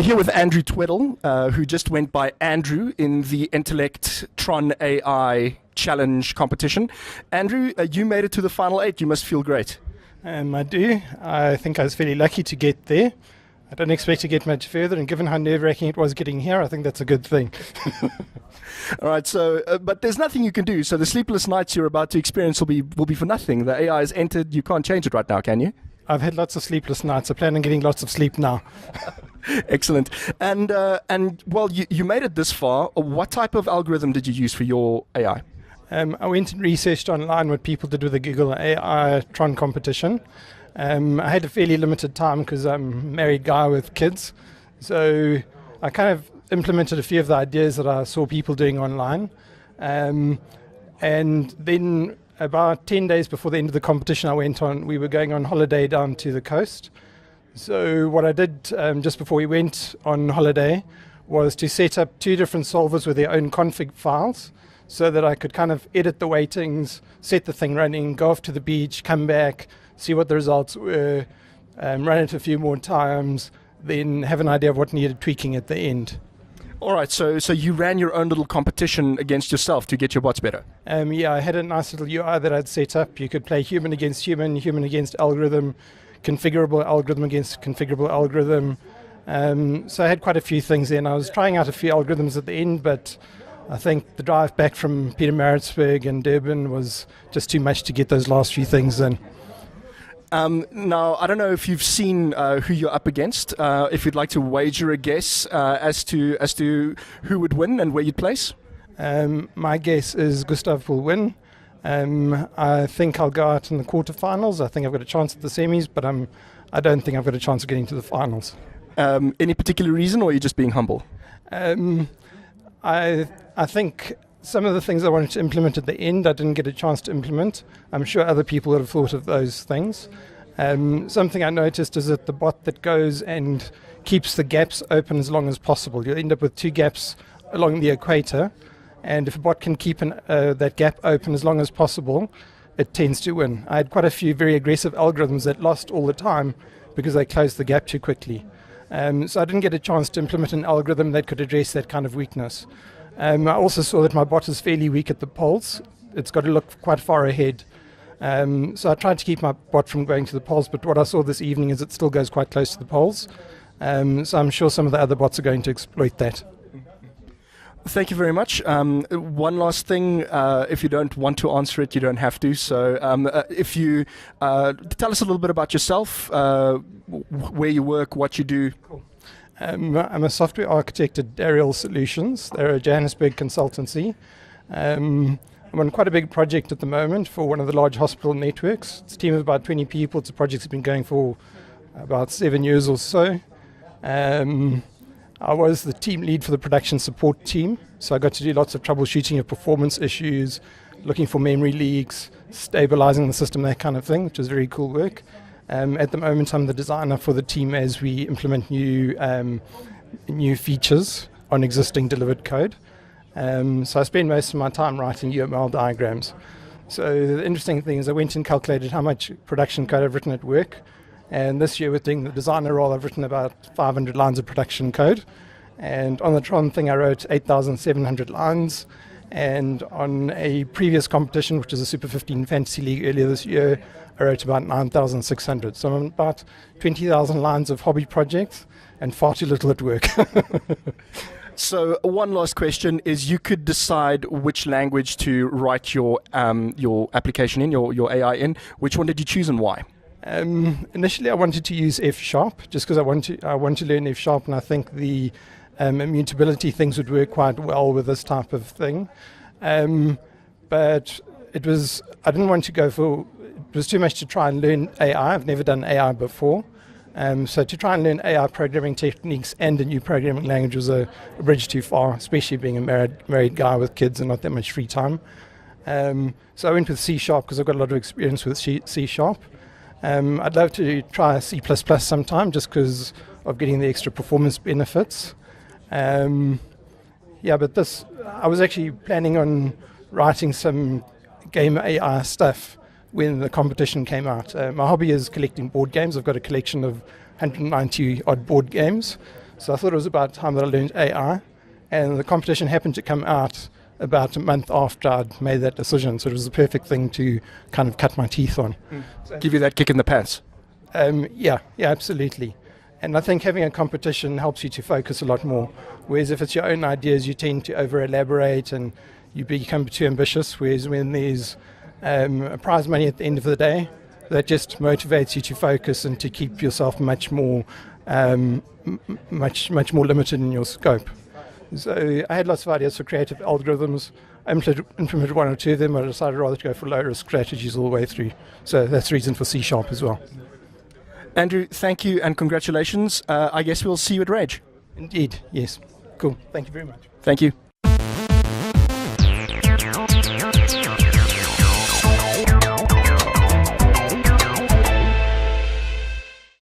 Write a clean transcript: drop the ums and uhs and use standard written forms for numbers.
here with Andrew Tweddle, who just went by Andrew in the Entelect Tron AI Challenge competition. Andrew, you made it to the final 8. You must feel great. I do. I think I was fairly lucky to get there. I don't expect to get much further, and given how nerve-wracking it was getting here, I think that's a good thing. All right, so but there's nothing you can do. So the sleepless nights you're about to experience will be for nothing. The AI has entered. You can't change it right now, can you? I've had lots of sleepless nights. I plan on getting lots of sleep now. Excellent. And well, you made it this far. What type of algorithm did you use for your AI? I went and researched online what people did with the Google AI Tron competition. I had a fairly limited time because I'm a married guy with kids. So I kind of implemented a few of the ideas that I saw people doing online. And then about 10 days before the end of the competition, we were going on holiday down to the coast. So what I did just before we went on holiday was to set up 2 different solvers with their own config files so that I could kind of edit the weightings, set the thing running, go off to the beach, come back, see what the results were, run it a few more times, then have an idea of what needed tweaking at the end. All right, so you ran your own little competition against yourself to get your bots better? Yeah, I had a nice little UI that I'd set up. You could play human against human, human against algorithm, configurable algorithm against configurable algorithm. So I had quite a few things there, and I was trying out a few algorithms at the end, but I think the drive back from Pietermaritzburg and Durban was just too much to get those last few things in. Now, I don't know if you've seen who you're up against. If you'd like to wager a guess as to who would win and where you'd place? My guess is Gustav will win. I think I'll go out in the quarterfinals. I think I've got a chance at the semis, but I don't think I've got a chance of getting to the finals. Any particular reason, or are you just being humble? I think some of the things I wanted to implement at the end, I didn't get a chance to implement. I'm sure other people would have thought of those things. Something I noticed is that the bot that goes and keeps the gaps open as long as possible. You'll end up with 2 gaps along the equator, and if a bot can keep that gap open as long as possible, it tends to win. I had quite a few very aggressive algorithms that lost all the time because they closed the gap too quickly. So I didn't get a chance to implement an algorithm that could address that kind of weakness. I also saw that my bot is fairly weak at the poles. It's got to look quite far ahead. So I tried to keep my bot from going to the poles, but what I saw this evening is it still goes quite close to the poles. So I'm sure some of the other bots are going to exploit that. Thank you very much. One last thing, if you don't want to answer it, you don't have to. So if you tell us a little bit about yourself, where you work, what you do. Cool. I'm a software architect at Ariel Solutions. They're a Johannesburg consultancy. I'm on quite a big project at the moment for one of the large hospital networks. It's a team of about 20 people. It's a project that's been going for about 7 years or so. I was the team lead for the production support team, so I got to do lots of troubleshooting of performance issues, looking for memory leaks, stabilizing the system, that kind of thing, which is very cool work. At the moment, I'm the designer for the team as we implement new features on existing delivered code. So I spend most of my time writing UML diagrams. So the interesting thing is I went and calculated how much production code I've written at work. And this year, with doing the designer role, I've written about 500 lines of production code. And on the Tron thing, I wrote 8,700 lines. And on a previous competition, which is a Super 15 Fantasy League earlier this year, I wrote about 9,600. So I'm about 20,000 lines of hobby projects and far too little at work. So one last question is, you could decide which language to write your application in, your AI in. Which one did you choose and why? Initially, I wanted to use F#, just because I want to learn F#, and I think the immutability things would work quite well with this type of thing. But I didn't want to go for, it was too much to try and learn AI. I've never done AI before. So to try and learn AI programming techniques and a new programming language was a bridge too far, especially being a married guy with kids and not that much free time. So I went with C# because I've got a lot of experience with C#. I'd love to try C++ sometime just because of getting the extra performance benefits. But I was actually planning on writing some game AI stuff when the competition came out. My hobby is collecting board games. I've got a collection of 190 odd board games. So I thought it was about time that I learned AI, and the competition happened to come out about a month after I'd made that decision. So it was the perfect thing to kind of cut my teeth on. Give you that kick in the pants. Yeah, absolutely. And I think having a competition helps you to focus a lot more. Whereas if it's your own ideas, you tend to over-elaborate and you become too ambitious. Whereas when there's a prize money at the end of the day, that just motivates you to focus and to keep yourself much more limited in your scope. So I had lots of ideas for creative algorithms. I implemented one or two of them. I decided rather to go for low-risk strategies all the way through. So that's the reason for C# as well. Andrew, thank you and congratulations. I guess we'll see you at Rage. Indeed, yes. Cool. Thank you very much. Thank you.